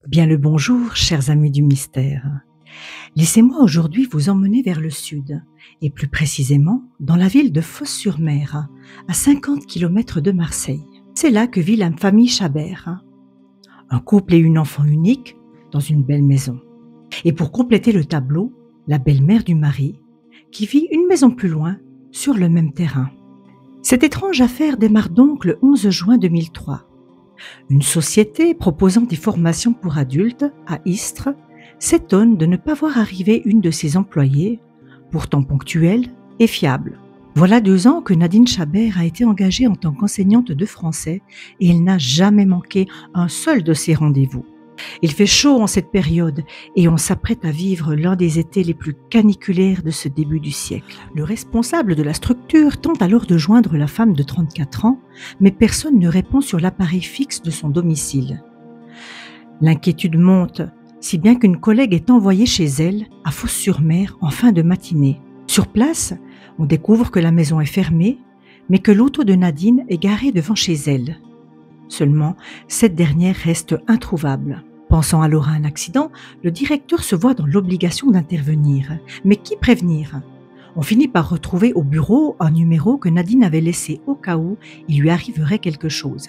Bien le bonjour, chers amis du mystère. Laissez-moi aujourd'hui vous emmener vers le sud, et plus précisément dans la ville de Fos-sur-Mer, à 50 km de Marseille. C'est là que vit la famille Chabert, un couple et une enfant unique dans une belle maison. Et pour compléter le tableau, la belle-mère du mari, qui vit une maison plus loin, sur le même terrain. Cette étrange affaire démarre donc le 11 juin 2003. Une société proposant des formations pour adultes à Istres s'étonne de ne pas voir arriver une de ses employées, pourtant ponctuelle et fiable. Voilà 2 ans que Nadine Chabert a été engagée en tant qu'enseignante de français et elle n'a jamais manqué un seul de ses rendez-vous. Il fait chaud en cette période et on s'apprête à vivre l'un des étés les plus caniculaires de ce début du siècle. Le responsable de la structure tente alors de joindre la femme de 34 ans, mais personne ne répond sur l'appareil fixe de son domicile. L'inquiétude monte, si bien qu'une collègue est envoyée chez elle, à Fos-sur-Mer, en fin de matinée. Sur place, on découvre que la maison est fermée, mais que l'auto de Nadine est garée devant chez elle. Seulement, cette dernière reste introuvable. Pensant alors à un accident, le directeur se voit dans l'obligation d'intervenir. Mais qui prévenir ? On finit par retrouver au bureau un numéro que Nadine avait laissé au cas où il lui arriverait quelque chose.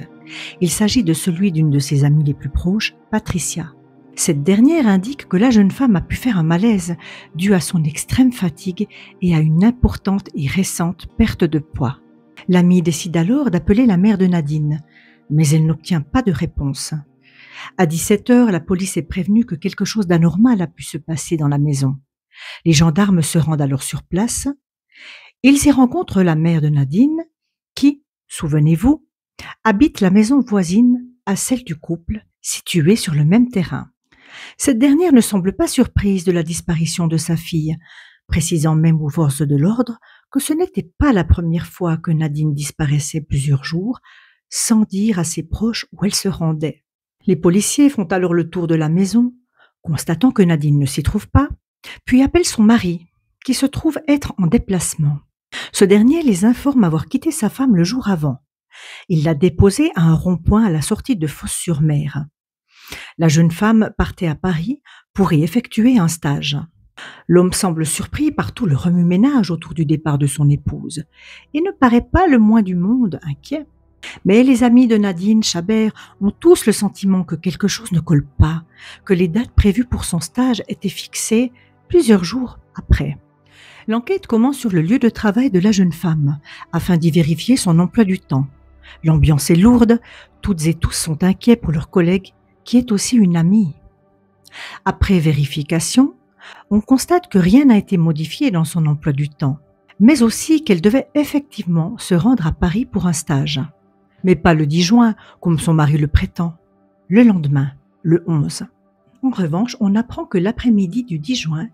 Il s'agit de celui d'une de ses amies les plus proches, Patricia. Cette dernière indique que la jeune femme a pu faire un malaise dû à son extrême fatigue et à une importante et récente perte de poids. L'amie décide alors d'appeler la mère de Nadine, mais elle n'obtient pas de réponse. À 17h, la police est prévenue que quelque chose d'anormal a pu se passer dans la maison. Les gendarmes se rendent alors sur place. Ils y rencontrent la mère de Nadine qui, souvenez-vous, habite la maison voisine à celle du couple, située sur le même terrain. Cette dernière ne semble pas surprise de la disparition de sa fille, précisant même aux forces de l'ordre que ce n'était pas la première fois que Nadine disparaissait plusieurs jours, sans dire à ses proches où elle se rendait. Les policiers font alors le tour de la maison, constatant que Nadine ne s'y trouve pas, puis appellent son mari, qui se trouve être en déplacement. Ce dernier les informe avoir quitté sa femme le jour avant. Il l'a déposée à un rond-point à la sortie de Fos-sur-Mer. La jeune femme partait à Paris pour y effectuer un stage. L'homme semble surpris par tout le remue-ménage autour du départ de son épouse et ne paraît pas le moins du monde inquiet. Mais les amis de Nadine Chabert ont tous le sentiment que quelque chose ne colle pas, que les dates prévues pour son stage étaient fixées plusieurs jours après. L'enquête commence sur le lieu de travail de la jeune femme, afin d'y vérifier son emploi du temps. L'ambiance est lourde, toutes et tous sont inquiets pour leur collègue, qui est aussi une amie. Après vérification, on constate que rien n'a été modifié dans son emploi du temps, mais aussi qu'elle devait effectivement se rendre à Paris pour un stage. Mais pas le 10 juin, comme son mari le prétend, le lendemain, le 11. En revanche, on apprend que l'après-midi du 10 juin,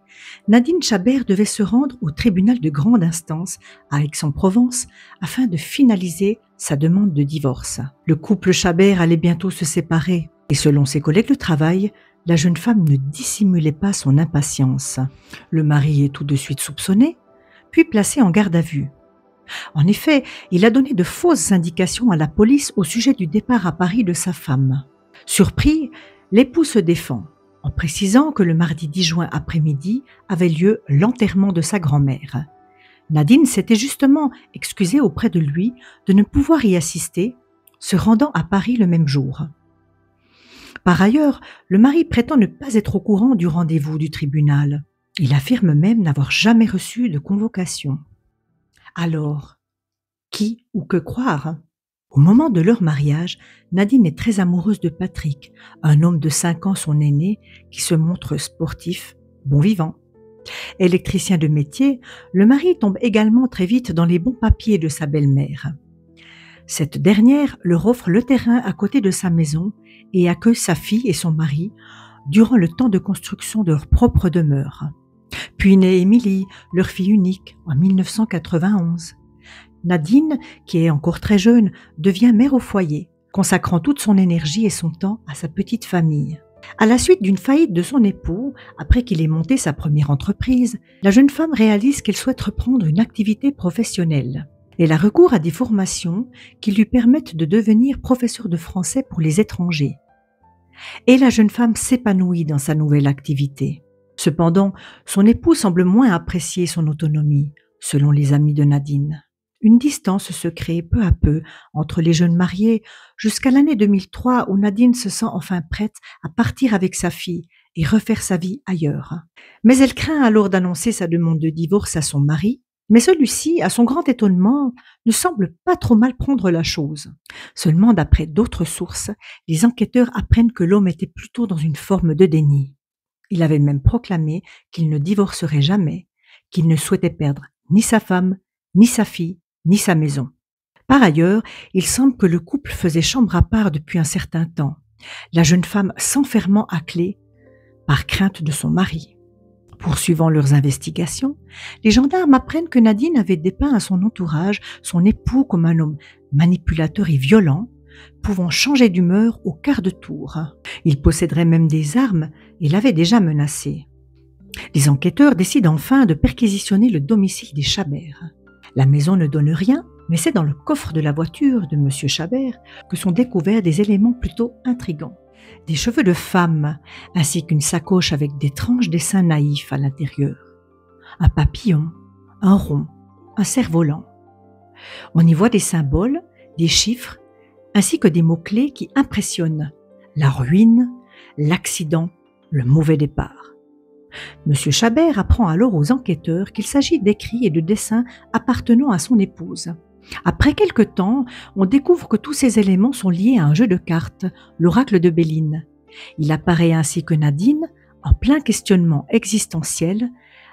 Nadine Chabert devait se rendre au tribunal de grande instance à Aix-en-Provence afin de finaliser sa demande de divorce. Le couple Chabert allait bientôt se séparer et selon ses collègues de travail, la jeune femme ne dissimulait pas son impatience. Le mari est tout de suite soupçonné, puis placé en garde à vue. En effet, il a donné de fausses indications à la police au sujet du départ à Paris de sa femme. Surpris, l'époux se défend, en précisant que le mardi 10 juin après-midi avait lieu l'enterrement de sa grand-mère. Nadine s'était justement excusée auprès de lui de ne pouvoir y assister, se rendant à Paris le même jour. Par ailleurs, le mari prétend ne pas être au courant du rendez-vous du tribunal. Il affirme même n'avoir jamais reçu de convocation. Alors, qui ou que croire ? Au moment de leur mariage, Nadine est très amoureuse de Patrick, un homme de 5 ans son aîné qui se montre sportif, bon vivant. Électricien de métier, le mari tombe également très vite dans les bons papiers de sa belle-mère. Cette dernière leur offre le terrain à côté de sa maison et accueille sa fille et son mari durant le temps de construction de leur propre demeure. Puis naît Émilie, leur fille unique, en 1991. Nadine, qui est encore très jeune, devient mère au foyer, consacrant toute son énergie et son temps à sa petite famille. À la suite d'une faillite de son époux, après qu'il ait monté sa première entreprise, la jeune femme réalise qu'elle souhaite reprendre une activité professionnelle. Elle a recours à des formations qui lui permettent de devenir professeure de français pour les étrangers. et la jeune femme s'épanouit dans sa nouvelle activité. Cependant, son époux semble moins apprécier son autonomie, selon les amis de Nadine. Une distance se crée peu à peu entre les jeunes mariés jusqu'à l'année 2003 où Nadine se sent enfin prête à partir avec sa fille et refaire sa vie ailleurs. Mais elle craint alors d'annoncer sa demande de divorce à son mari, mais celui-ci, à son grand étonnement, ne semble pas trop mal prendre la chose. Seulement, d'après d'autres sources, les enquêteurs apprennent que l'homme était plutôt dans une forme de déni. Il avait même proclamé qu'il ne divorcerait jamais, qu'il ne souhaitait perdre ni sa femme, ni sa fille, ni sa maison. Par ailleurs, il semble que le couple faisait chambre à part depuis un certain temps, la jeune femme s'enfermant à clé par crainte de son mari. Poursuivant leurs investigations, les gendarmes apprennent que Nadine avait dépeint à son entourage son époux comme un homme manipulateur et violent, pouvant changer d'humeur au quart de tour. Il posséderait même des armes et l'avait déjà menacé. Les enquêteurs décident enfin de perquisitionner le domicile des Chabert. La maison ne donne rien, mais c'est dans le coffre de la voiture de M. Chabert que sont découverts des éléments plutôt intrigants. Des cheveux de femme, ainsi qu'une sacoche avec d'étranges dessins naïfs à l'intérieur. Un papillon, un rond, un cerf-volant. On y voit des symboles, des chiffres, ainsi que des mots-clés qui impressionnent. La ruine, l'accident, le mauvais départ. M. Chabert apprend alors aux enquêteurs qu'il s'agit d'écrits et de dessins appartenant à son épouse. Après quelque temps, on découvre que tous ces éléments sont liés à un jeu de cartes, l'oracle de Béline. Il apparaît ainsi que Nadine, en plein questionnement existentiel,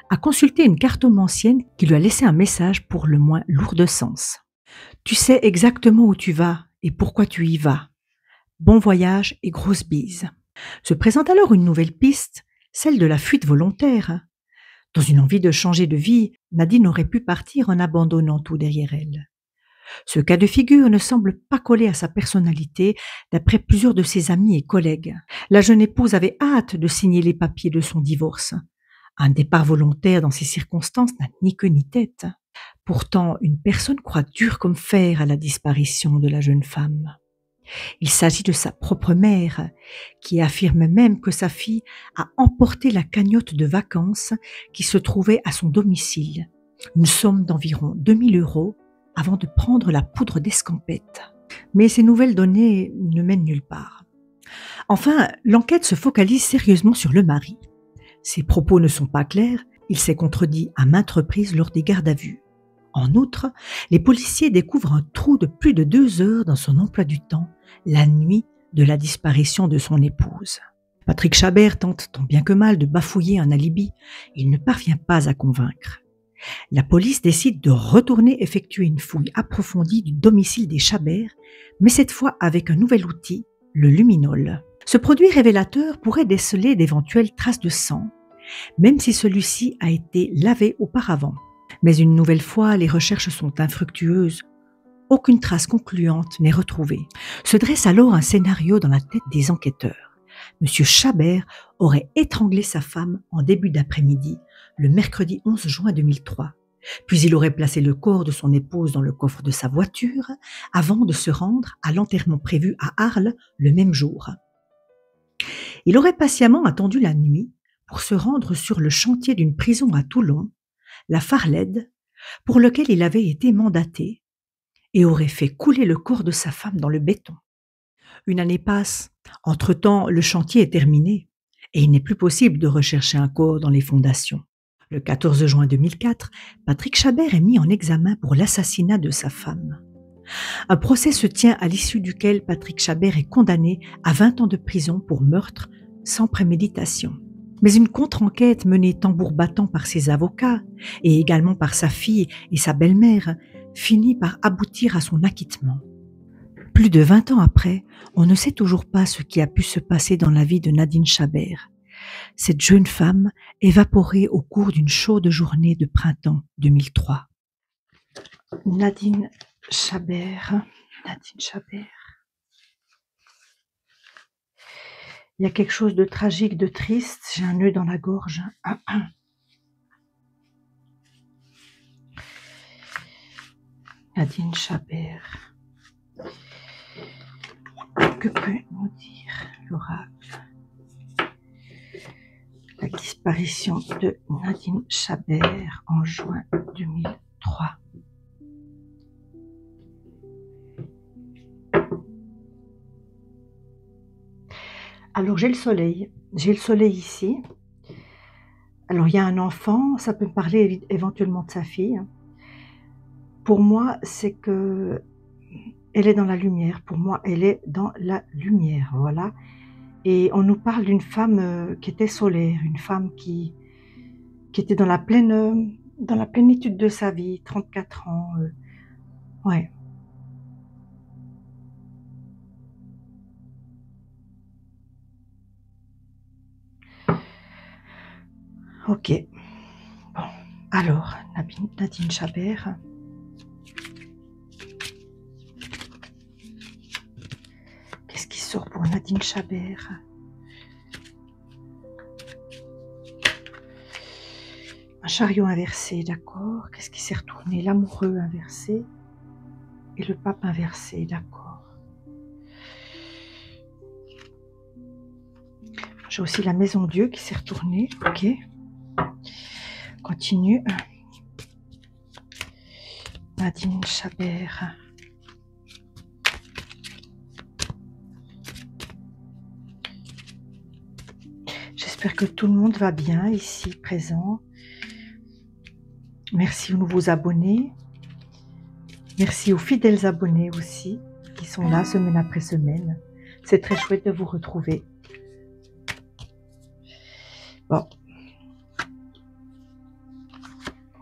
a consulté une cartomancienne qui lui a laissé un message pour le moins lourd de sens. « Tu sais exactement où tu vas et pourquoi tu y vas. Bon voyage et grosse bise. » Se présente alors une nouvelle piste, celle de la fuite volontaire. Dans une envie de changer de vie, Nadine aurait pu partir en abandonnant tout derrière elle. Ce cas de figure ne semble pas coller à sa personnalité, d'après plusieurs de ses amis et collègues. La jeune épouse avait hâte de signer les papiers de son divorce. Un départ volontaire dans ces circonstances n'a ni queue ni tête. Pourtant, une personne croit dur comme fer à la disparition de la jeune femme. Il s'agit de sa propre mère, qui affirme même que sa fille a emporté la cagnotte de vacances qui se trouvait à son domicile, une somme d'environ 2000 € avant de prendre la poudre d'escampette. Mais ces nouvelles données ne mènent nulle part. Enfin, l'enquête se focalise sérieusement sur le mari. Ses propos ne sont pas clairs, il s'est contredit à maintes reprises lors des gardes à vue. En outre, les policiers découvrent un trou de plus de 2 heures dans son emploi du temps, la nuit de la disparition de son épouse. Patrick Chabert tente tant bien que mal de bafouiller un alibi, il ne parvient pas à convaincre. La police décide de retourner effectuer une fouille approfondie du domicile des Chabert, mais cette fois avec un nouvel outil, le luminol. Ce produit révélateur pourrait déceler d'éventuelles traces de sang, même si celui-ci a été lavé auparavant. Mais une nouvelle fois, les recherches sont infructueuses. Aucune trace concluante n'est retrouvée. Se dresse alors un scénario dans la tête des enquêteurs. Monsieur Chabert aurait étranglé sa femme en début d'après-midi, le mercredi 11 juin 2003. Puis il aurait placé le corps de son épouse dans le coffre de sa voiture avant de se rendre à l'enterrement prévu à Arles le même jour. Il aurait patiemment attendu la nuit pour se rendre sur le chantier d'une prison à Toulon, la Farled, pour lequel il avait été mandaté, et aurait fait couler le corps de sa femme dans le béton. Une année passe. Entre-temps, le chantier est terminé et il n'est plus possible de rechercher un corps dans les fondations. Le 14 juin 2004, Patrick Chabert est mis en examen pour l'assassinat de sa femme. Un procès se tient à l'issue duquel Patrick Chabert est condamné à 20 ans de prison pour meurtre sans préméditation. Mais une contre-enquête menée tambour battant par ses avocats et également par sa fille et sa belle-mère finit par aboutir à son acquittement. Plus de 20 ans après, on ne sait toujours pas ce qui a pu se passer dans la vie de Nadine Chabert, cette jeune femme évaporée au cours d'une chaude journée de printemps 2003. Nadine Chabert. Il y a quelque chose de tragique, de triste, j'ai un nœud dans la gorge. Nadine Chabert. Que peut nous dire oracle. La disparition de Nadine Chabert en juin 2003. Alors j'ai le soleil ici. Alors il y a un enfant, ça peut me parler éventuellement de sa fille. Pour moi, c'est que elle est dans la lumière. Pour moi, elle est dans la lumière, voilà. Et on nous parle d'une femme qui était solaire, une femme qui était dans la plénitude de sa vie, 34 ans. Ouais. Ok. Bon. Alors, Nadine Chabert. Qu'est-ce qui sort pour Nadine Chabert? Un chariot inversé, d'accord. Qu'est-ce qui s'est retourné? L'amoureux inversé et le pape inversé, d'accord. J'ai aussi la maison Dieu qui s'est retournée, ok. Continue. Nadine Chabert. J'espère que tout le monde va bien ici présent. Merci aux nouveaux abonnés. Merci aux fidèles abonnés aussi qui sont là semaine après semaine. C'est très chouette de vous retrouver. Bon.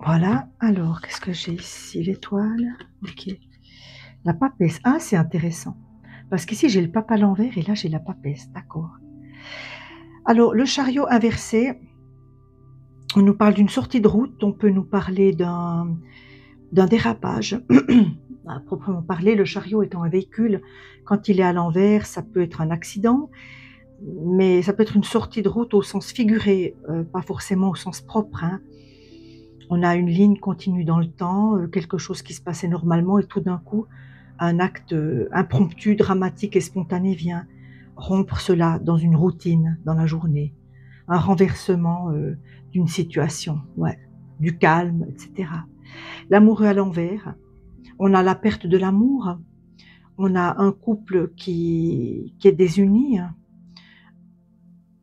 Voilà. Alors, qu'est-ce que j'ai ici? L'étoile. Ok. La papesse. Ah, c'est intéressant. Parce qu'ici, j'ai le pape à l'envers et là, j'ai la papesse. D'accord. Alors, le chariot inversé, on nous parle d'une sortie de route. On peut nous parler d'un dérapage. À proprement parler, le chariot étant un véhicule, quand il est à l'envers, ça peut être un accident, mais ça peut être une sortie de route au sens figuré, pas forcément au sens propre. Hein. On a une ligne continue dans le temps, quelque chose qui se passait normalement, et tout d'un coup, un acte impromptu, dramatique et spontané vient rompre cela dans une routine, dans la journée. Un renversement d'une situation, ouais, du calme, etc. L'amoureux à l'envers, on a la perte de l'amour, on a un couple qui est désuni,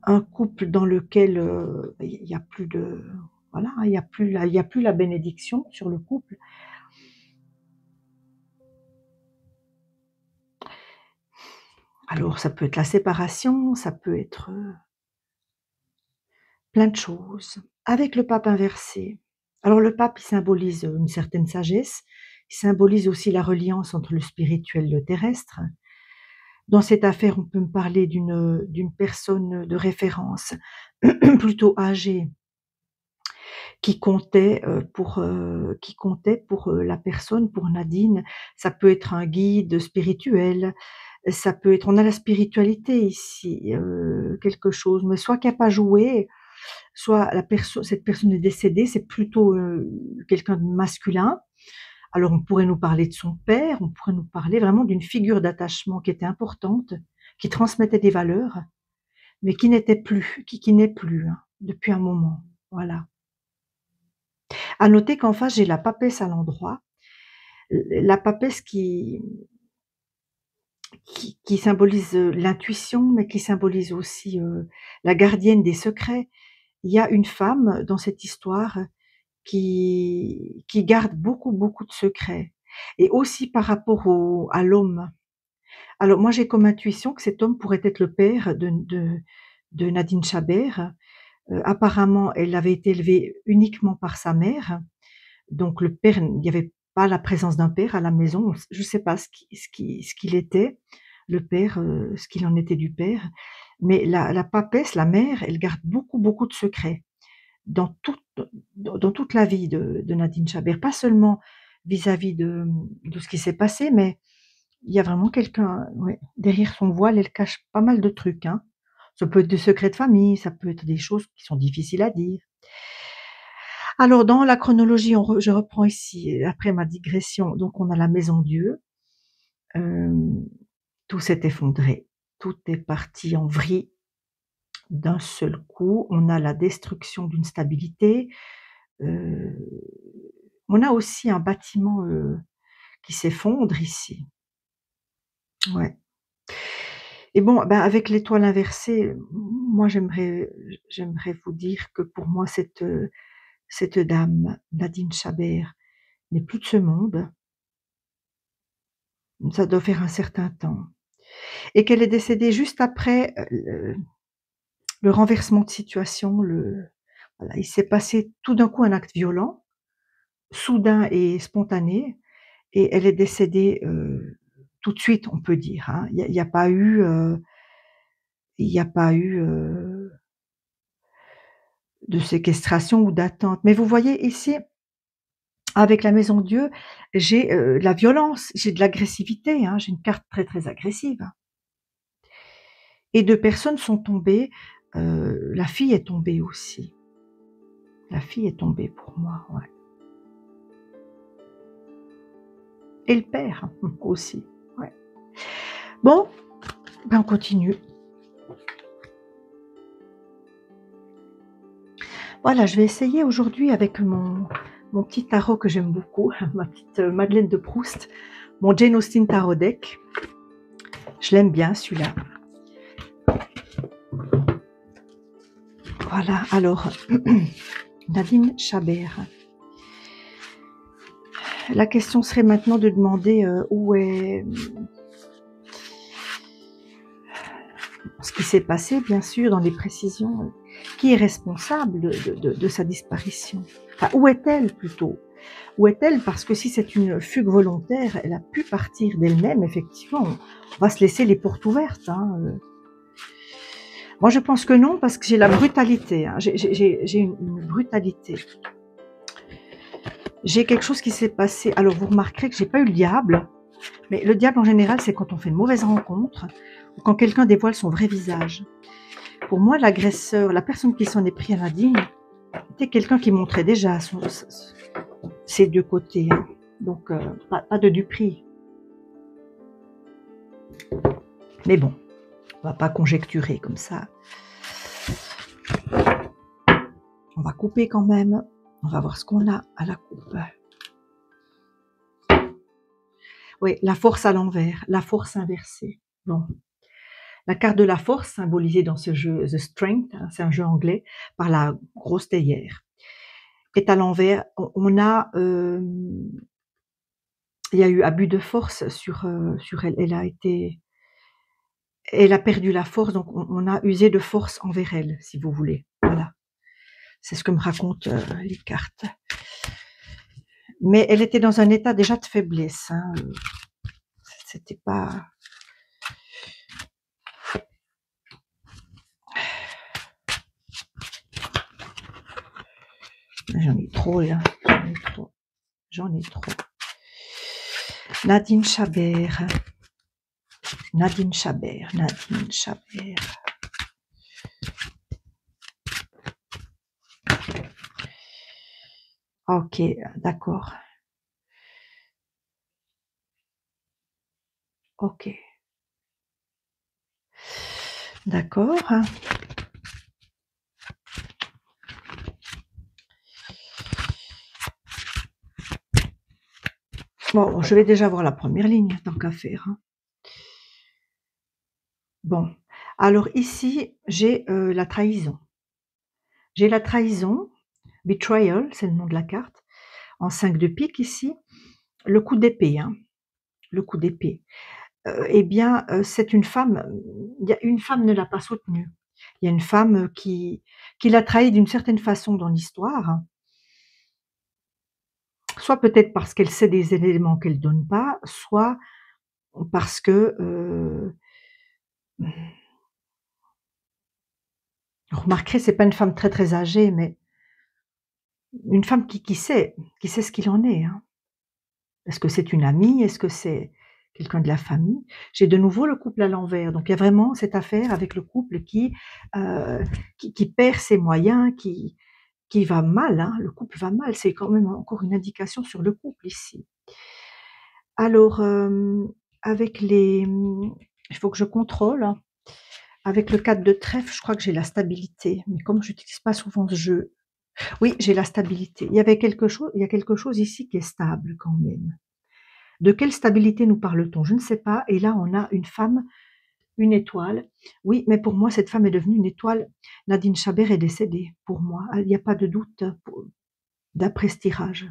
un couple dans lequel il n'y a plus de... Voilà, il n'y a plus la bénédiction sur le couple. Alors, ça peut être la séparation, ça peut être plein de choses. Avec le pape inversé. Alors, le pape, il symbolise une certaine sagesse, il symbolise aussi la reliance entre le spirituel et le terrestre. Dans cette affaire, on peut me parler d'une personne de référence, plutôt âgée, qui comptait pour la personne, pour Nadine. Ça peut être un guide spirituel, ça peut être, on a la spiritualité ici, quelque chose, mais soit qui n'a pas joué, soit cette personne est décédée, c'est plutôt quelqu'un de masculin. Alors on pourrait nous parler de son père, on pourrait nous parler vraiment d'une figure d'attachement qui était importante, qui transmettait des valeurs, mais qui n'était plus, qui n'est plus hein, depuis un moment. Voilà. À noter qu'en face, j'ai la papesse à l'endroit. La papesse qui symbolise l'intuition, mais qui symbolise aussi la gardienne des secrets. Il y a une femme dans cette histoire qui garde beaucoup, beaucoup de secrets. Et aussi par rapport à l'homme. Alors moi, j'ai comme intuition que cet homme pourrait être le père de Nadine Chabert. Apparemment, elle avait été élevée uniquement par sa mère. Donc le père, il n'y avait pas la présence d'un père à la maison. Je ne sais pas ce qu'il était, le père, ce qu'il en était du père. Mais la papesse, la mère, elle garde beaucoup, beaucoup de secrets dans toute la vie de Nadine Chabert. Pas seulement vis-à-vis de ce qui s'est passé, mais il y a vraiment quelqu'un, ouais, derrière son voile, elle cache pas mal de trucs. Hein. Ça peut être des secrets de famille, ça peut être des choses qui sont difficiles à dire. Alors dans la chronologie, je reprends ici, après ma digression, donc on a la maison Dieu, tout s'est effondré. tout est parti en vrille d'un seul coup. On a la destruction d'une stabilité, heu, on a aussi un bâtiment, qui s'effondre ici. Ouais. Et bon, bah, avec l'étoile inversée, moi j'aimerais vous dire que pour moi cette dame, Nadine Chabert, n'est plus de ce monde. Ça doit faire un certain temps et qu'elle est décédée juste après, le renversement de situation, voilà, il s'est passé tout d'un coup un acte violent, soudain et spontané et elle est décédée, tout de suite, on peut dire, hein. Il y a pas eu, il y a pas eu, de séquestration ou d'attente. Mais vous voyez ici, avec la Maison Dieu, j'ai, de la violence, j'ai de l'agressivité, hein, j'ai une carte très, très agressive et 2 personnes sont tombées, la fille est tombée aussi. La fille est tombée pour moi, ouais et le père aussi, ouais. Bon, ben, on continue. Voilà, je vais essayer aujourd'hui avec mon petit tarot que j'aime beaucoup, ma petite, Madeleine de Proust, mon Jane Austen Tarot Deck. Je l'aime bien celui-là. Voilà, alors Nadine Chabert. La question serait maintenant de demander, où est ce qui s'est passé, bien sûr, dans les précisions, qui est responsable de sa disparition? Enfin, où est-elle plutôt? Où est-elle? Parce que si c'est une fugue volontaire, elle a pu partir d'elle-même, effectivement. On va se laisser les portes ouvertes, hein. Moi, je pense que non, parce que j'ai la brutalité, hein. J'ai une brutalité. J'ai quelque chose qui s'est passé. Alors, vous remarquerez que j'ai pas eu le diable, mais le diable, en général, c'est quand on fait une mauvaise rencontre ou quand quelqu'un dévoile son vrai visage. Pour moi, l'agresseur, la personne qui s'en est pris à Nadine, était quelqu'un qui montrait déjà ses 2 côtés, hein. Donc, pas de duperie. Mais bon, on va pas conjecturer comme ça. On va couper quand même. On va voir ce qu'on a à la coupe. Oui, la force à l'envers, la force inversée. Bon. La carte de la force, symbolisée dans ce jeu The Strength, hein, c'est un jeu anglais, par la grosse théière, est à l'envers. On a, il y a eu abus de force sur elle. Elle a perdu la force, donc on a usé de force envers elle, si vous voulez. Voilà. C'est ce que me racontent, les cartes. Mais elle était dans un état déjà de faiblesse, hein, c'était pas j'en ai trop là, j'en ai trop. Nadine Chabert. Nadine Chabert, Nadine Chabert. OK, d'accord. OK. D'accord. Bon, je vais déjà voir la première ligne, tant qu'à faire, hein. Bon, alors ici, j'ai, la trahison. J'ai la trahison, betrayal, c'est le nom de la carte, en 5 de pique ici. Le coup d'épée, hein, le coup d'épée. Eh bien, c'est une femme, une femme ne l'a pas soutenue. Il y a une femme, qui l'a trahi d'une certaine façon dans l'histoire. Soit peut-être parce qu'elle sait des éléments qu'elle donne pas, soit parce que, remarquerez, c'est pas une femme très, très âgée, mais une femme qui sait ce qu'il en est, hein. Est-ce que c'est une amie? Est-ce que c'est quelqu'un de la famille? J'ai de nouveau le couple à l'envers, donc il y a vraiment cette affaire avec le couple heu, qui perd ses moyens, qui va mal, hein. Le couple va mal, c'est quand même encore une indication sur le couple ici. Alors, avec il faut que je contrôle, hein. Avec le 4 de trèfle, je crois que j'ai la stabilité, mais comme je n'utilise pas souvent ce jeu, oui, j'ai la stabilité. Il y a quelque chose ici qui est stable quand même. De quelle stabilité nous parle-t-on? Je ne sais pas. Et là, on a une femme, une étoile. Oui, mais pour moi, cette femme est devenue une étoile. Nadine Chabert est décédée, pour moi. Il n'y a pas de doute d'après ce tirage.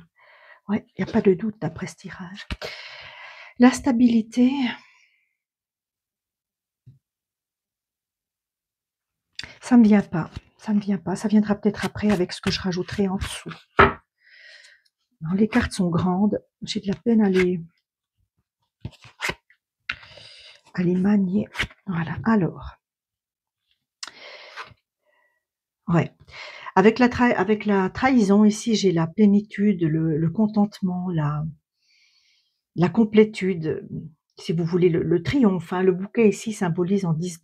Oui, il n'y a pas de doute d'après ce tirage. La stabilité, ça ne me vient pas. Ça ne me vient pas. Ça viendra peut-être après avec ce que je rajouterai en dessous. Alors, les cartes sont grandes. J'ai de la peine à les manier. Voilà. Alors, ouais. Avec la trahison, ici, j'ai la plénitude, le contentement, la complétude, si vous voulez, le triomphe. Hein. Le bouquet ici symbolise en 10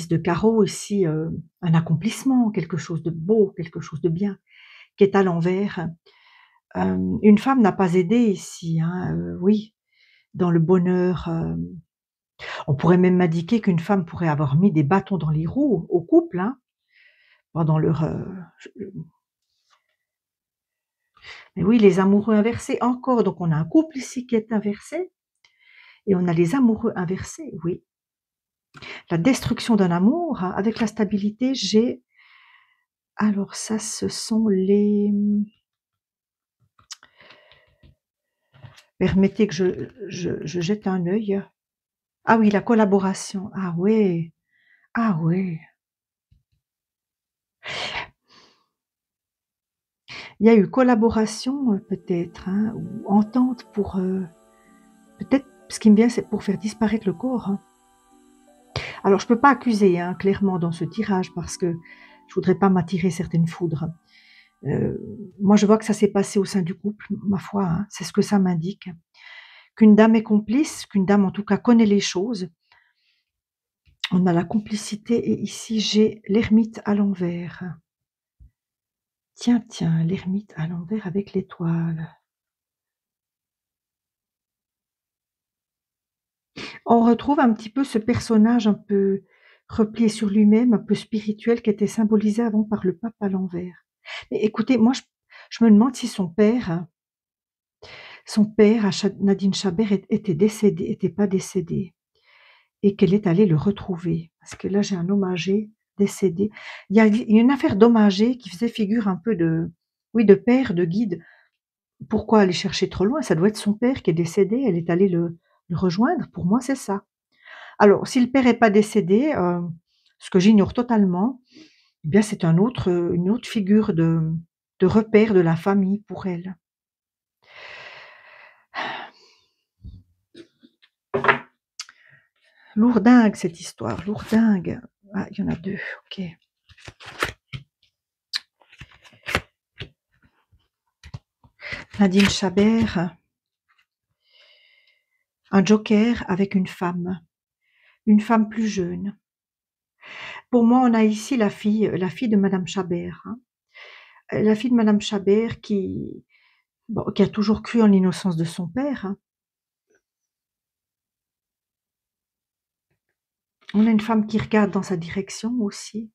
de carreau, ici, un accomplissement, quelque chose de beau, quelque chose de bien, qui est à l'envers. Une femme n'a pas aidé ici, hein, oui, dans le bonheur. On pourrait même m'indiquer qu'une femme pourrait avoir mis des bâtons dans les roues au couple, hein, pendant leur... mais oui, les amoureux inversés encore. Donc, on a un couple ici qui est inversé et on a les amoureux inversés, oui. La destruction d'un amour, hein, avec la stabilité, j'ai... Alors ça, ce sont les... Permettez que je jette un œil. Ah oui, la collaboration. Ah ouais. Ah ouais. Il y a eu collaboration peut-être, hein, ou entente pour... peut-être, ce qui me vient, c'est pour faire disparaître le corps. Hein. Alors, je ne peux pas accuser, hein, clairement, dans ce tirage, parce que je voudrais pas m'attirer certaines foudres. Moi, je vois que ça s'est passé au sein du couple, ma foi, hein, c'est ce que ça m'indique. Qu'une dame est complice, qu'une dame, en tout cas, connaît les choses. On a la complicité, et ici, j'ai l'ermite à l'envers. Tiens, tiens, l'ermite à l'envers avec l'étoile. On retrouve un petit peu ce personnage un peu replié sur lui-même, un peu spirituel, qui était symbolisé avant par le pape à l'envers. Mais écoutez, moi, je me demande si son père, Nadine Chabert, était décédé, était pas décédé, et qu'elle est allée le retrouver. Parce que là, j'ai un hommagé décédé. Il y a une affaire d'hommagé qui faisait figure un peu de, oui, de père, de guide. Pourquoi aller chercher trop loin? Ça doit être son père qui est décédé, elle est allée le rejoindre. Pour moi, c'est ça. Alors, si le père est pas décédé, ce que j'ignore totalement, eh bien, c'est une autre figure de repère de la famille pour elle. Lourdingue cette histoire, lourdingue. Ah, il y en a deux, ok. Nadine Chabert, un joker avec une femme plus jeune. Pour moi, on a ici la fille de Madame Chabert. Hein. La fille de Madame Chabert qui a toujours cru en l'innocence de son père. Hein. On a une femme qui regarde dans sa direction aussi.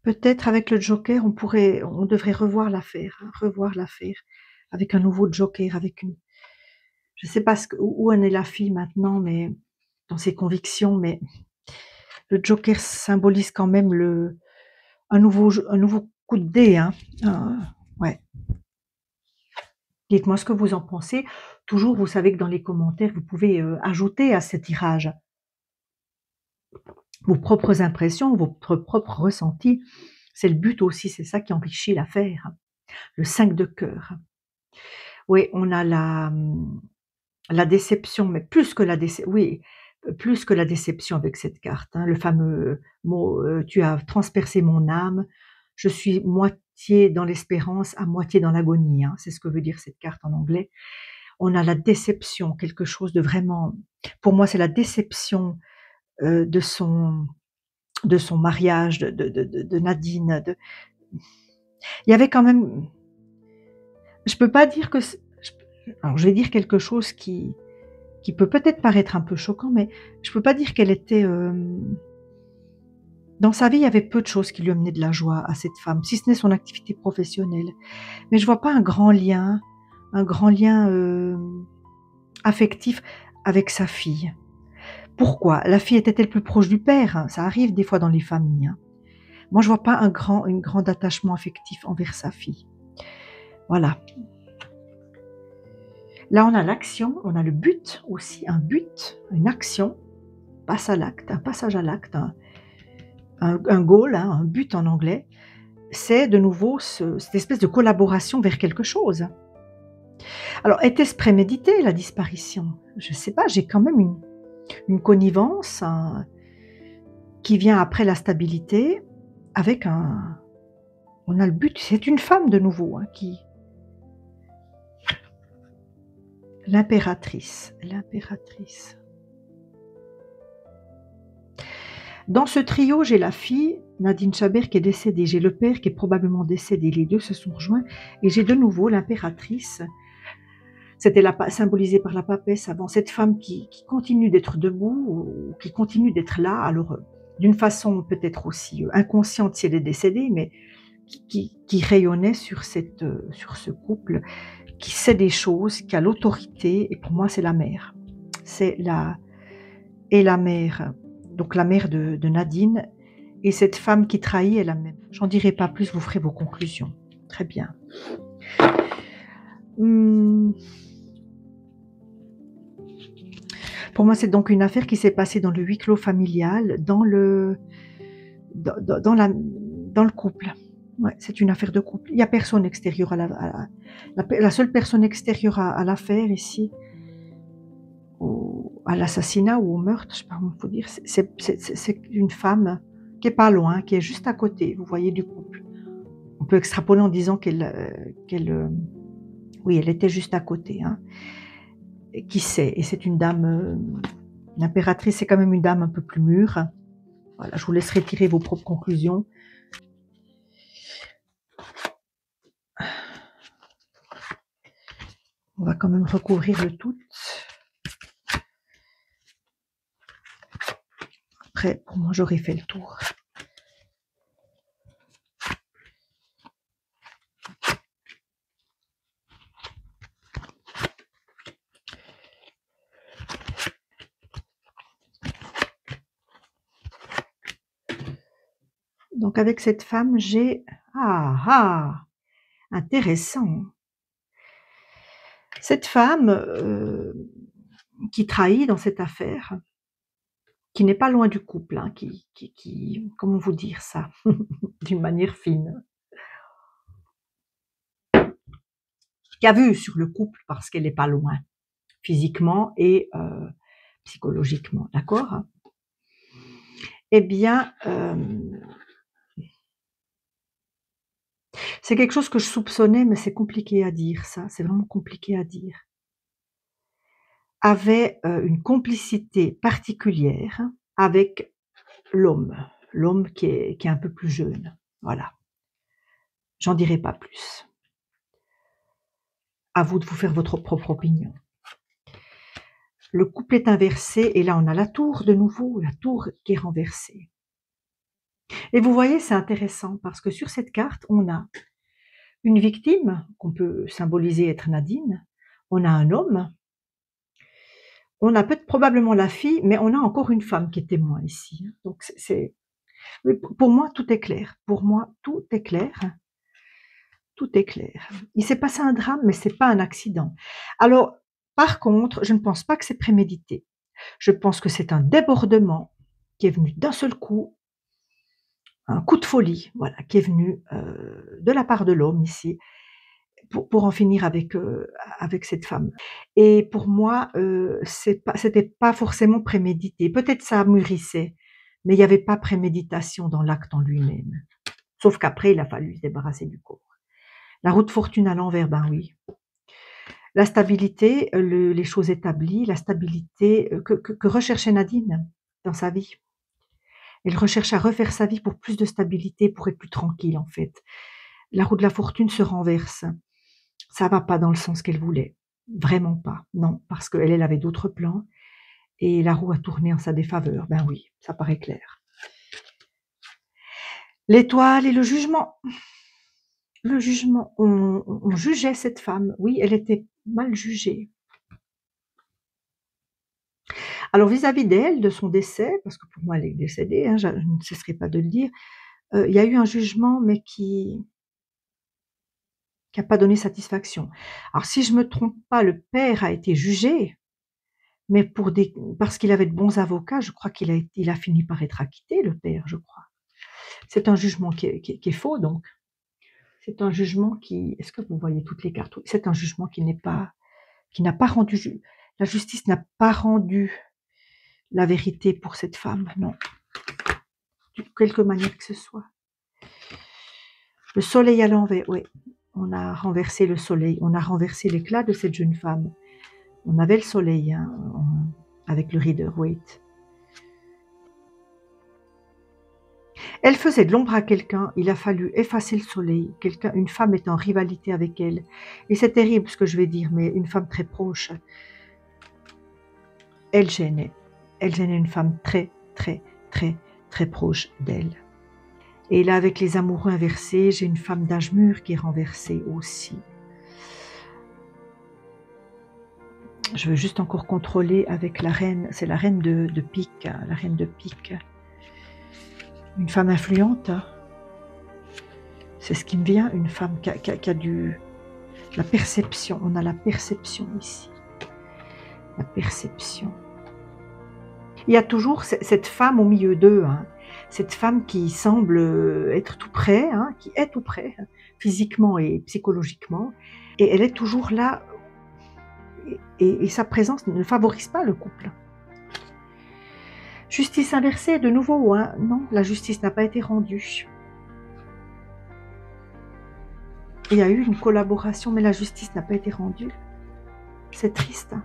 Peut-être avec le joker, on devrait revoir l'affaire, hein, avec un nouveau joker, avec une... Je ne sais pas où en est la fille maintenant, mais dans ses convictions, mais le joker symbolise quand même un nouveau coup de dé. Hein. Ouais. Dites-moi ce que vous en pensez. Toujours, vous savez que dans les commentaires, vous pouvez ajouter à ce tirage vos propres impressions, votre propre ressenti. C'est le but aussi, c'est ça qui enrichit l'affaire. Le 5 de cœur. Oui, on a la déception, mais plus que la déception avec cette carte. Hein, le fameux mot « tu as transpercé mon âme », je suis moitié dans l'espérance, à moitié dans l'agonie. Hein, c'est ce que veut dire cette carte en anglais. On a la déception, quelque chose de vraiment... Pour moi, c'est la déception de son mariage, de Nadine. Il y avait quand même... Je peux pas dire que... Alors je vais dire quelque chose qui peut peut-être paraître un peu choquant, mais je peux pas dire qu'elle était, dans sa vie, il y avait peu de choses qui lui amenaient de la joie à cette femme, si ce n'est son activité professionnelle. Mais je vois pas un grand lien, affectif avec sa fille. Pourquoi? La fille était-elle plus proche du père? Hein, ça arrive des fois dans les familles, hein. Moi, je vois pas un grand attachement affectif envers sa fille. Voilà. Là, on a l'action, on a le but aussi, un but, une action, passe à l'acte, un passage à l'acte, un goal, hein, un but en anglais. C'est de nouveau cette espèce de collaboration vers quelque chose. Alors, était-ce prémédité la disparition? Je ne sais pas, j'ai quand même une connivence qui vient après la stabilité avec on a le but, c'est une femme de nouveau, hein, l'impératrice. Dans ce trio, j'ai la fille, Nadine Chabert, qui est décédée, j'ai le père qui est probablement décédé, les deux se sont rejoints, et j'ai de nouveau l'impératrice. C'était symbolisé par la papesse avant, cette femme qui continue d'être debout, ou qui continue d'être là, alors d'une façon peut-être aussi inconsciente si elle est décédée, mais qui rayonnait sur ce couple, qui sait des choses, qui a l'autorité, et pour moi c'est la mère. C'est la mère, donc la mère de Nadine, et cette femme qui trahit est la même. J'en dirai pas plus, vous ferez vos conclusions. Très bien. Pour moi, c'est donc une affaire qui s'est passée dans le huis clos familial, dans le couple. Ouais, c'est une affaire de couple. Il n'y a personne extérieur la seule personne extérieure à l'affaire ici, à l'assassinat ou au meurtre, je ne sais pas comment il faut dire, c'est une femme qui n'est pas loin, qui est juste à côté, vous voyez, du couple. On peut extrapoler en disant oui, elle était juste à côté. Hein. Et qui sait? Et c'est une dame, l'impératrice, c'est quand même une dame un peu plus mûre. Voilà, je vous laisserai tirer vos propres conclusions. On va quand même recouvrir le tout. Après, pour moi, j'aurais fait le tour. Donc avec cette femme, j'ai... intéressant. Cette femme qui trahit dans cette affaire, qui n'est pas loin du couple, hein, comment vous dire ça, d'une manière fine, qui a vu sur le couple parce qu'elle n'est pas loin, physiquement et psychologiquement, d'accord? Eh bien, c'est quelque chose que je soupçonnais, mais c'est compliqué à dire, ça, c'est vraiment compliqué à dire. Avait une complicité particulière avec l'homme qui est un peu plus jeune, voilà. J'en dirai pas plus. À vous de vous faire votre propre opinion. Le couple est inversé et là on a la tour de nouveau, la tour qui est renversée. Et vous voyez, c'est intéressant parce que sur cette carte, on a une victime qu'on peut symboliser être Nadine, on a un homme, on a peut-être probablement la fille, mais on a encore une femme qui est témoin ici. Donc pour moi, tout est clair. Pour moi, tout est clair. Tout est clair. Il s'est passé un drame, mais c'est pas un accident. Alors, par contre, je ne pense pas que c'est prémédité. Je pense que c'est un débordement qui est venu d'un seul coup, un coup de folie, voilà, qui est venu de la part de l'homme ici, pour en finir avec cette femme. Et pour moi, c'était pas forcément prémédité. Peut-être ça mûrissait, mais il n'y avait pas préméditation dans l'acte en lui-même. Sauf qu'après, il a fallu se débarrasser du corps. La roue de fortune à l'envers, ben oui. La stabilité, les choses établies, la stabilité que recherchait Nadine dans sa vie. Elle recherche à refaire sa vie pour plus de stabilité, pour être plus tranquille en fait. La roue de la fortune se renverse. Ça va pas dans le sens qu'elle voulait. Vraiment pas, non, parce qu'elle, elle avait d'autres plans et la roue a tourné en sa défaveur. Ben oui, ça paraît clair. L'étoile et le jugement. Le jugement, on jugeait cette femme, oui, elle était mal jugée. Alors vis-à-vis d'elle, de son décès, parce que pour moi elle est décédée, hein, je ne cesserai pas de le dire, il y a eu un jugement, mais qui a pas donné satisfaction. Alors si je me trompe pas, le père a été jugé, mais parce qu'il avait de bons avocats, je crois il a fini par être acquitté, le père, je crois. C'est un jugement qui est faux, donc. C'est un jugement qui, est-ce que vous voyez toutes les cartes? C'est un jugement qui n'a pas rendu, la justice n'a pas rendu la vérité pour cette femme, non, de quelque manière que ce soit. Le soleil à l'envers, oui, on a renversé le soleil, on a renversé l'éclat de cette jeune femme. On avait le soleil, hein, avec le Rider-Waite. Elle faisait de l'ombre à quelqu'un, il a fallu effacer le soleil, une femme est en rivalité avec elle. Et c'est terrible ce que je vais dire, mais une femme très proche, elle gênait une femme très, très, très, très proche d'elle. Et là, avec les amoureux inversés, j'ai une femme d'âge mûr qui est renversée aussi. Je veux juste encore contrôler avec la reine, c'est la reine de pique, la reine de pique. Une femme influente, c'est ce qui me vient, une femme qui a la perception, on a la perception ici. La perception. Il y a toujours cette femme au milieu d'eux, hein, cette femme qui semble être tout près, hein, qui est tout près, physiquement et psychologiquement, et elle est toujours là, et sa présence ne favorise pas le couple. Justice inversée, de nouveau, hein, non, la justice n'a pas été rendue. Il y a eu une collaboration, mais la justice n'a pas été rendue. C'est triste. Hein.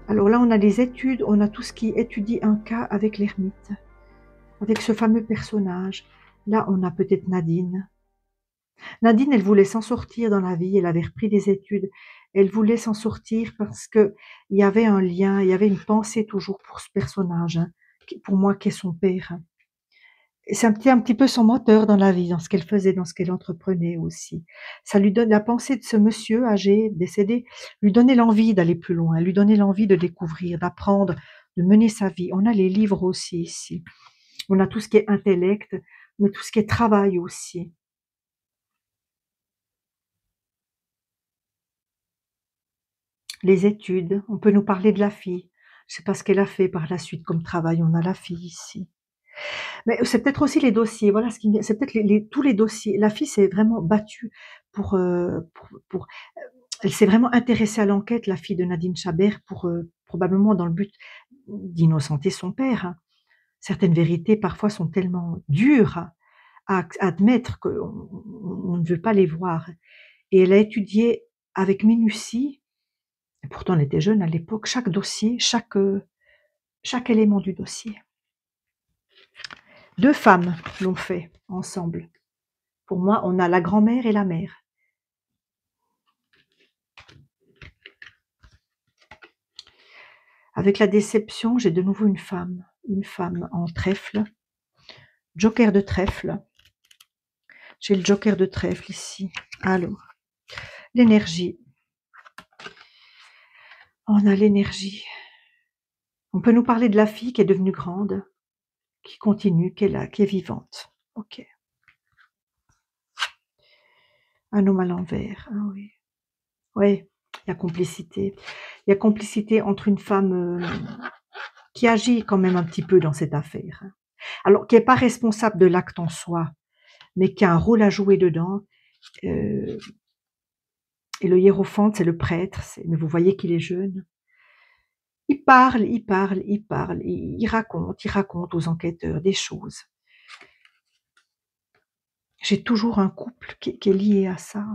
Alors là, on a des études, on a tout ce qui étudie un cas avec l'ermite, avec ce fameux personnage. Là, on a peut-être Nadine. Nadine, elle voulait s'en sortir dans la vie, elle avait repris des études. Elle voulait s'en sortir parce qu'il y avait un lien, il y avait une pensée toujours pour ce personnage, hein, pour moi, qui est son père. Et c'est un petit peu son moteur dans la vie, dans ce qu'elle faisait, dans ce qu'elle entreprenait aussi. Ça lui donne la pensée de ce monsieur âgé, décédé, lui donnait l'envie d'aller plus loin, lui donnait l'envie de découvrir, d'apprendre, de mener sa vie. On a les livres aussi ici. On a tout ce qui est intellect, mais tout ce qui est travail aussi. Les études, on peut nous parler de la fille. Je ne sais pas ce qu'elle a fait par la suite comme travail, on a la fille ici. Mais c'est peut-être aussi les dossiers, voilà ce qui me c'est peut-être tous les dossiers. La fille s'est vraiment battue pour elle s'est vraiment intéressée à l'enquête, la fille de Nadine Chabert, probablement dans le but d'innocenter son père, hein. Certaines vérités, parfois, sont tellement dures à admettre qu'on ne veut pas les voir. Et elle a étudié avec minutie, et pourtant elle était jeune à l'époque, chaque dossier, chaque élément du dossier. 2 femmes l'ont fait ensemble. Pour moi, on a la grand-mère et la mère. Avec la déception, j'ai de nouveau une femme en trèfle, joker de trèfle. J'ai le joker de trèfle ici. Alors, l'énergie. On a l'énergie. On peut nous parler de la fille qui est devenue grande, qui continue, qui est là, qui est vivante. Ok. Un homme à l'envers. Ah oui. Oui, il y a complicité. Il y a complicité entre une femme qui agit quand même un petit peu dans cette affaire. Alors, qui n'est pas responsable de l'acte en soi, mais qui a un rôle à jouer dedans. Et le hiérophante, c'est le prêtre, mais vous voyez qu'il est jeune. Il parle, il raconte aux enquêteurs des choses. J'ai toujours un couple qui est lié à ça,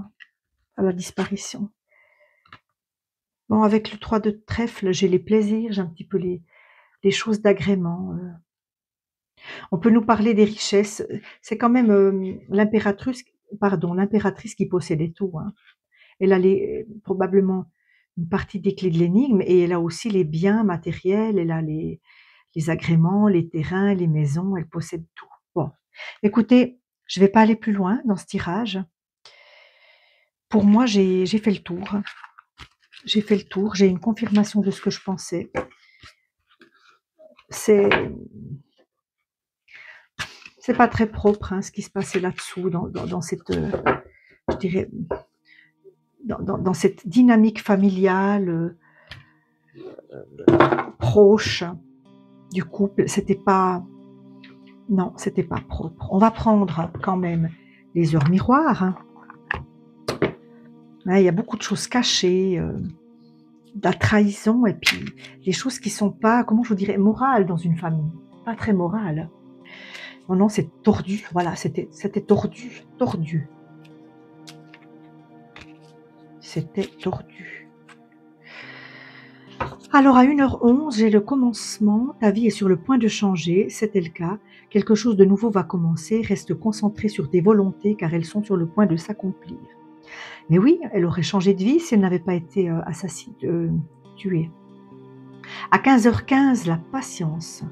à la disparition. Bon, avec le 3 de trèfle, j'ai les plaisirs, j'ai un petit peu les choses d'agrément. On peut nous parler des richesses. C'est quand même l'impératrice qui possédait tout. Hein. Elle a probablement une partie des clés de l'énigme et elle a aussi les biens matériels, elle a les agréments, les terrains, les maisons, elle possède tout. Bon, écoutez, je ne vais pas aller plus loin dans ce tirage. Pour moi, j'ai fait le tour. J'ai fait le tour, j'ai une confirmation de ce que je pensais. C'est pas très propre, hein, ce qui se passait là-dessous, dans cette, je dirais, dans cette dynamique familiale proche du couple. C'était pas, non, c'était pas propre. On va prendre quand même les heures miroirs. Hein. Ouais, il y a beaucoup de choses cachées, de la trahison, et puis des choses qui sont pas, comment je vous dirais, morales dans une famille. Pas très morales. Non, non, c'est tordu. Voilà, c'était tordu. Tordu. C'était tordu. Alors, à 1h11, j'ai le commencement. Ta vie est sur le point de changer. C'était le cas. Quelque chose de nouveau va commencer. Reste concentré sur tes volontés, car elles sont sur le point de s'accomplir. Mais oui, elle aurait changé de vie si elle n'avait pas été tuée. À 15h15, la patience.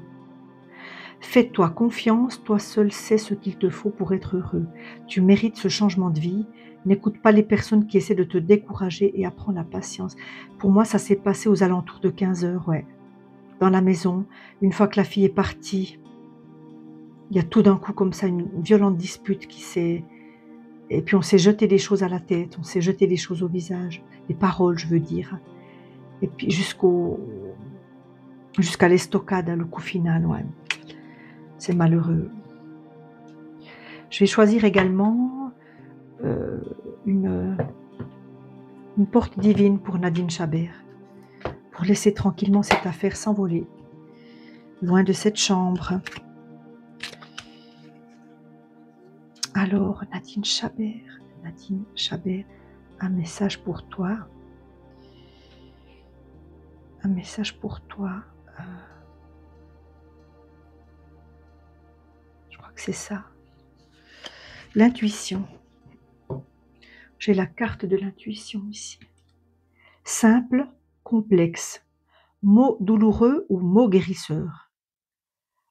Fais-toi confiance, toi seul sais ce qu'il te faut pour être heureux. Tu mérites ce changement de vie. N'écoute pas les personnes qui essaient de te décourager et apprends la patience. Pour moi, ça s'est passé aux alentours de 15h, ouais. Dans la maison, une fois que la fille est partie, il y a tout d'un coup comme ça une violente dispute qui s'est... Et puis on s'est jeté des choses à la tête, on s'est jeté des choses au visage, des paroles, je veux dire. Et puis jusqu'à l'estocade, le coup final, ouais. C'est malheureux. Je vais choisir également une porte divine pour Nadine Chabert, pour laisser tranquillement cette affaire s'envoler, loin de cette chambre. Alors, Nadine Chabert, un message pour toi. Un message pour toi. Je crois que c'est ça. L'intuition. J'ai la carte de l'intuition ici. Simple, complexe. Mot douloureux ou mot guérisseur.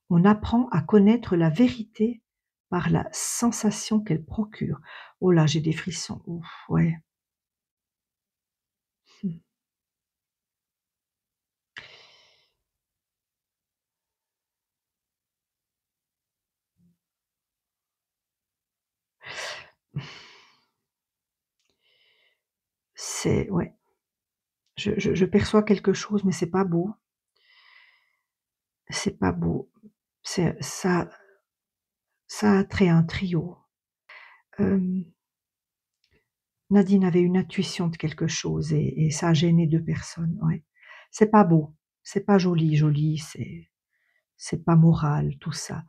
On apprend à connaître la vérité par la sensation qu'elle procure. Oh là, j'ai des frissons. Ouf, ouais. C'est, ouais. Je perçois quelque chose, mais c'est pas beau. C'est pas beau. Ça a trait à un trio. Nadine avait une intuition de quelque chose et ça a gêné 2 personnes, ouais. C'est pas beau, c'est pas joli, c'est pas moral, tout ça.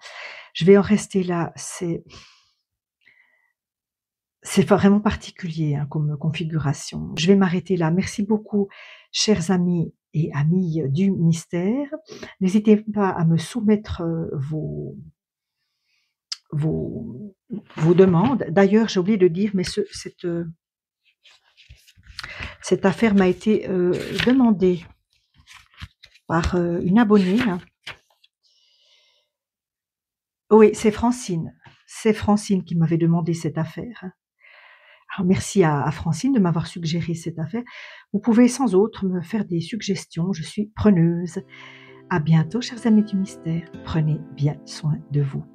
Je vais en rester là, c'est vraiment particulier, hein, comme configuration. Je vais m'arrêter là. Merci beaucoup, chers amis et amies du mystère. N'hésitez pas à me soumettre, vos demandes. D'ailleurs, j'ai oublié de dire, mais cette affaire m'a été demandée par une abonnée. Oui, c'est Francine. C'est Francine qui m'avait demandé cette affaire. Alors, merci à Francine de m'avoir suggéré cette affaire. Vous pouvez sans autre me faire des suggestions. Je suis preneuse. À bientôt, chers amis du mystère. Prenez bien soin de vous.